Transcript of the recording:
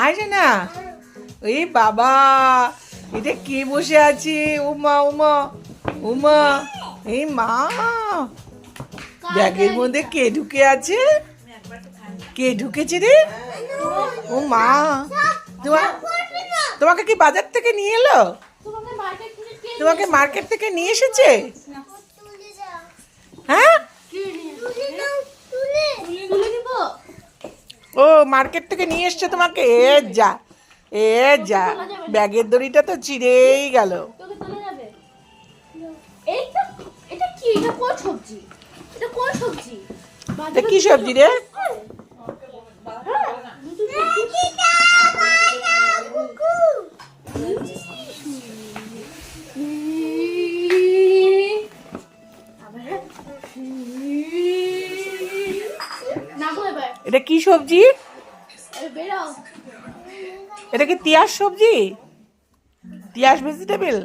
আসে না। এই বাবা, এটা কে বসে আছে? উমা উমা উমা, এই মা, ব্যাগের মধ্যে কে ঢুকে আছে? কে ঢুকেছে রে? ও মা, তোমাকে কি বাজার থেকে নিয়ে এলো? তোমাকে মার্কেট থেকে নিয়ে এসেছে? হ্যাঁ, ও মার্কেট থেকে নিয়ে এসছে তোমাকে। এ যা, এ যা, ব্যাগের দড়িটা তো ছিঁড়েই গেল। কি সবজি রে? এটা কি সবজি? এটা কি তিয়াস সবজি? তিয়াস ভেজিটেবল?